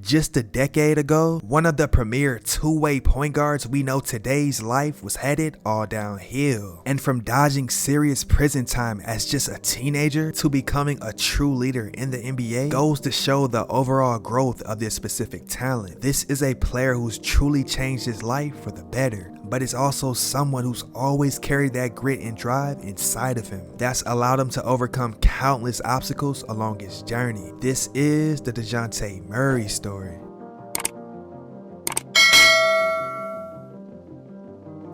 Just a decade ago, one of the premier two-way point guards we know today's life was headed all downhill. And from dodging serious prison time as just a teenager to becoming a true leader in the NBA goes to show the overall growth of this specific talent. This is a player who's truly changed his life for the better, but it's also someone who's always carried that grit and drive inside of him that's allowed him to overcome countless obstacles along his journey. This is the Dejounte Murray story.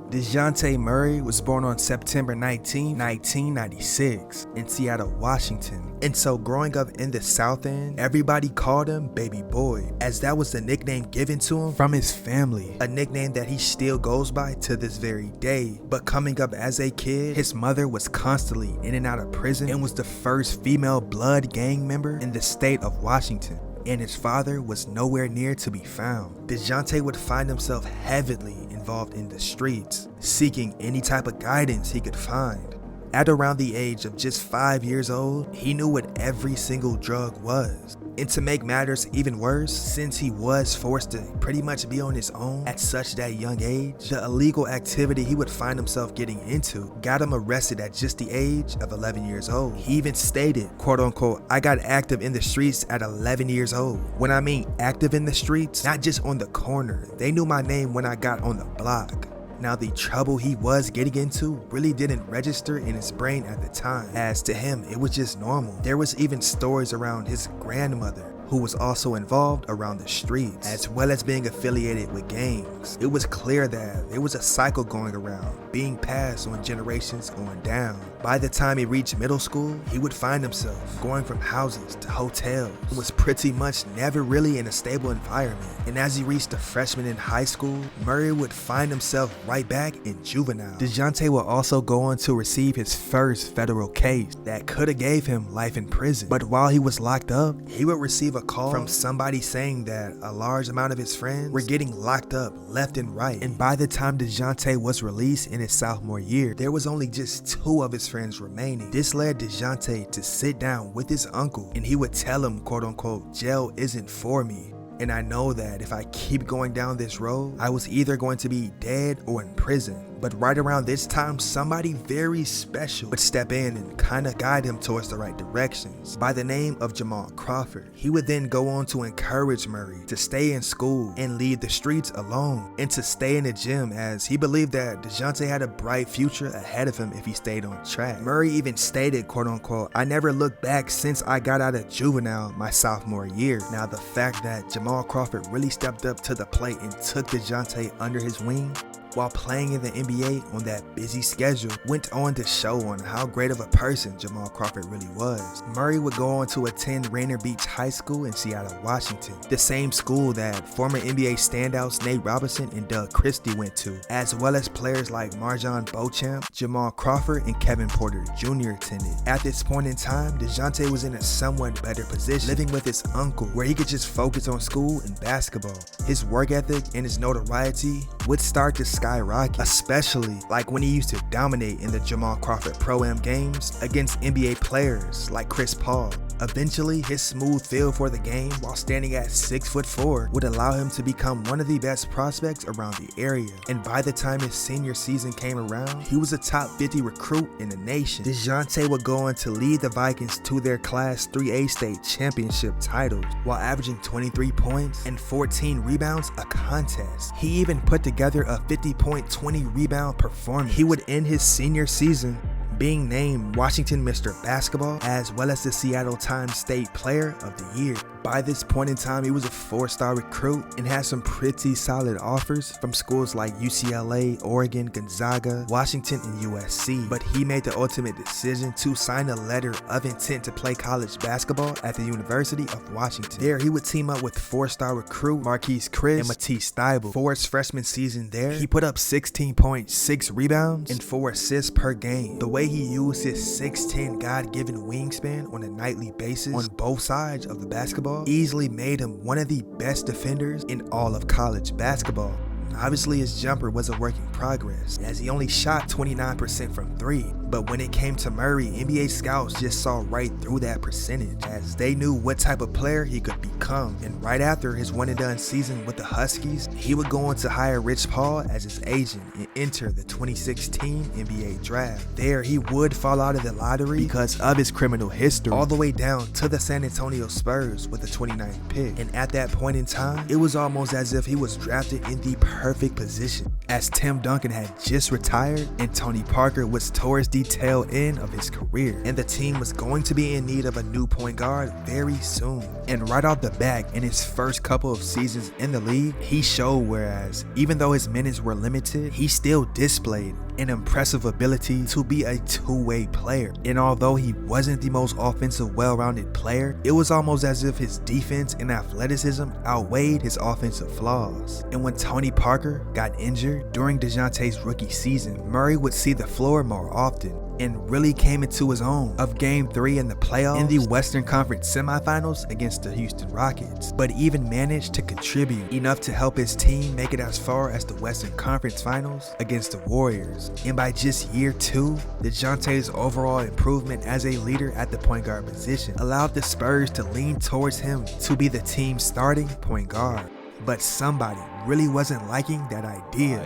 Dejounte Murray was born on September 19, 1996 in Seattle, Washington. And so growing up in the South End, everybody called him Baby Boy, as that was the nickname given to him from his family, a nickname that he still goes by to this very day. But coming up as a kid, his mother was constantly in and out of prison and was the first female blood gang member in the state of Washington, and his father was nowhere near to be found. Dejounte would find himself heavily involved in the streets, seeking any type of guidance he could find. At around the age of just 5 years old, he knew what every single drug was. And to make matters even worse, since he was forced to pretty much be on his own at such that young age, the illegal activity he would find himself getting into got him arrested at just the age of 11 years old. He even stated, quote unquote, "I got active in the streets at 11 years old." When I mean active in the streets, not just on the corner. They knew my name when I got on the block. Now, the trouble he was getting into really didn't register in his brain at the time, as to him it was just normal. There was even stories around his grandmother, who was also involved around the streets, as well as being affiliated with gangs. It was clear that there was a cycle going around, being passed on generations going down. By the time he reached middle school, he would find himself going from houses to hotels. He was pretty much never really in a stable environment. And as he reached a freshman in high school, Murray would find himself right back in juvenile. Dejounte would also go on to receive his first federal case that could have gave him life in prison. But while he was locked up, he would receive a call from somebody saying that a large amount of his friends were getting locked up left and right. And by the time Dejounte was released in his sophomore year, there was only just 2 of his friends remaining. This led Dejounte to sit down with his uncle, and he would tell him, quote unquote, "Jail isn't for me. And I know that if I keep going down this road, I was either going to be dead or in prison." But right around this time, somebody very special would step in and kind of guide him towards the right directions, by the name of Jamal Crawford. He would then go on to encourage Murray to stay in school and leave the streets alone, and to stay in the gym, as he believed that Dejounte had a bright future ahead of him if he stayed on track. Murray even stated, quote unquote, "I never looked back since I got out of juvenile my sophomore year." Now, the fact that Jamal Crawford really stepped up to the plate and took Dejounte under his wing while playing in the NBA on that busy schedule went on to show on how great of a person Jamal Crawford really was. Murray would go on to attend Rainier Beach High School in Seattle, Washington, the same school that former NBA standouts Nate Robinson and Doug Christie went to, as well as players like Marjon Beauchamp, Jamal Crawford, and Kevin Porter Jr. attended. At this point in time, Dejounte was in a somewhat better position, living with his uncle, where he could just focus on school and basketball. His work ethic and his notoriety would start to skyrocket, especially like when he used to dominate in the Jamal Crawford Pro-Am games against NBA players like Chris Paul. Eventually, his smooth feel for the game while standing at 6'4" would allow him to become one of the best prospects around the area. And by the time his senior season came around, he was a top 50 recruit in the nation. Dejounte would go on to lead the Vikings to their Class 3A state championship titles while averaging 23 points and 14 rebounds a contest. He even put together a 50-point, 20-rebound performance. He would end his senior season being named Washington Mr. Basketball, as well as the Seattle Times State Player of the Year. By this point in time, he was a 4-star recruit and had some pretty solid offers from schools like UCLA, Oregon, Gonzaga, Washington, and USC. But he made the ultimate decision to sign a letter of intent to play college basketball at the University of Washington. There, he would team up with 4-star recruit Marquise Chris and Matisse Thybulle. For his freshman season there, he put up 16 points, 6 rebounds, and 4 assists per game. The way he used his 6'10" God-given wingspan on a nightly basis on both sides of the basketball easily made him one of the best defenders in all of college basketball. Obviously, his jumper was a work in progress, as he only shot 29% from 3, But when it came to Murray, NBA scouts just saw right through that percentage, as they knew what type of player he could become. And right after his one-and-done season with the Huskies, he would go on to hire Rich Paul as his agent and enter the 2016 NBA draft. There, he would fall out of the lottery because of his criminal history, all the way down to the San Antonio Spurs with the 29th pick. And at that point in time, it was almost as if he was drafted in the perfect position, as Tim Duncan had just retired and Tony Parker was towards the tail end of his career, and the team was going to be in need of a new point guard very soon. And right off the bat, in his first couple of seasons in the league, he showed, whereas even though his minutes were limited, he still displayed an impressive ability to be a two-way player. And although he wasn't the most offensive, well-rounded player, it was almost as if his defense and athleticism outweighed his offensive flaws. And when Tony Parker got injured during Dejounte's rookie season, Murray would see the floor more often and really came into his own of Game 3 in the playoffs in the Western Conference semifinals against the Houston Rockets, but even managed to contribute enough to help his team make it as far as the Western Conference Finals against the Warriors. And by just year 2, Dejounte's overall improvement as a leader at the point guard position allowed the Spurs to lean towards him to be the team's starting point guard. But somebody really wasn't liking that idea.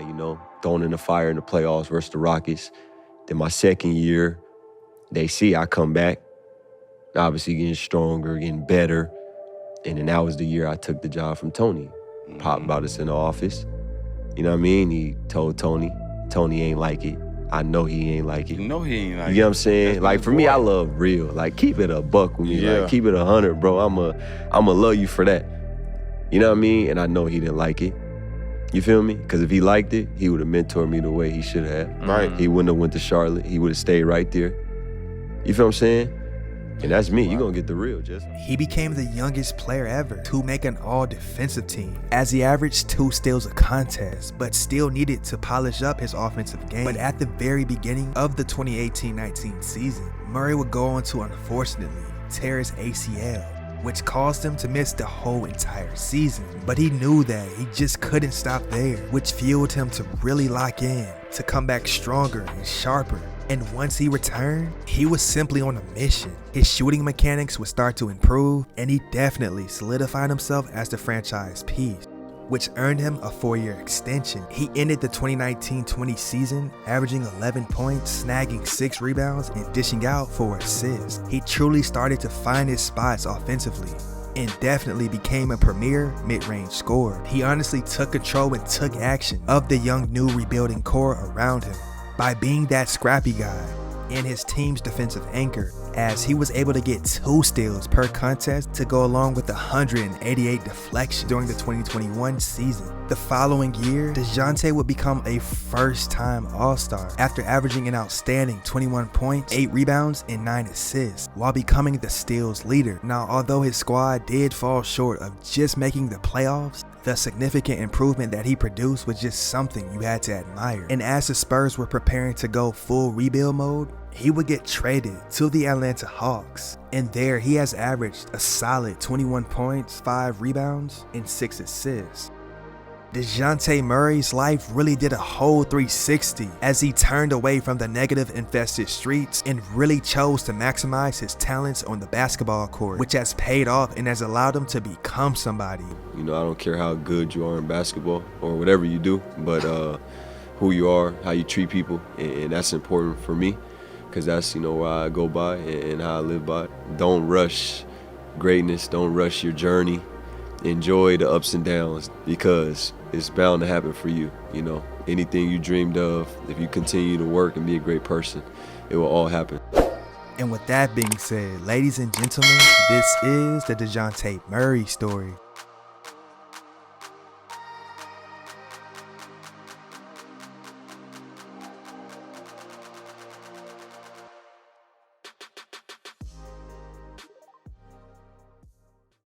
Thrown in the fire in the playoffs versus the Rockets. Then my second year, they see I come back, obviously getting stronger, getting better. And then that was the year I took the job from Tony. Pop brought us in the office. You know what I mean? He told Tony ain't like it. I know he ain't like it. You know he ain't like it. You know what I'm saying? Like, for me, I love real. Like, keep it a buck with me. Yeah. Like, keep it 100, bro. I'ma love you for that. You know what I mean? And I know he didn't like it. You feel me? Because if he liked it, he would have mentored me the way he should have. Right. He wouldn't have went to Charlotte. He would have stayed right there. You feel what I'm saying? And that's me. You're going to get the real, Jess. He became the youngest player ever to make an all-defensive team, as he averaged 2 steals a contest, but still needed to polish up his offensive game. But at the very beginning of the 2018-19 season, Murray would go on to unfortunately tear his ACL, which caused him to miss the whole entire season. But he knew that he just couldn't stop there, which fueled him to really lock in, to come back stronger and sharper. And once he returned, he was simply on a mission. His shooting mechanics would start to improve, and he definitely solidified himself as the franchise piece, which earned him a 4-year extension. He ended the 2019-20 season averaging 11 points, snagging 6 rebounds, and dishing out 4 assists. He truly started to find his spots offensively and definitely became a premier mid-range scorer. He honestly took control and took action of the young new rebuilding core around him by being that scrappy guy and his team's defensive anchor, as he was able to get 2 steals per contest to go along with 188 deflections during the 2021 season. The following year, Dejounte would become a first-time All-Star after averaging an outstanding 21 points, 8 rebounds, and 9 assists, while becoming the steals leader. Now, although his squad did fall short of just making the playoffs, the significant improvement that he produced was just something you had to admire. And as the Spurs were preparing to go full rebuild mode, he would get traded to the Atlanta Hawks. And there he has averaged a solid 21 points, 5 rebounds, and 6 assists. Dejounte Murray's life really did a whole 360 as he turned away from the negative-infested streets and really chose to maximize his talents on the basketball court, which has paid off and has allowed him to become somebody. I don't care how good you are in basketball or whatever you do, but who you are, how you treat people, and that's important for me, because that's, what I go by and how I live by. Don't rush greatness. Don't rush your journey. Enjoy the ups and downs, because it's bound to happen for you. Anything you dreamed of, if you continue to work and be a great person, it will all happen. And with that being said, ladies and gentlemen, this is the Dejounte Murray story.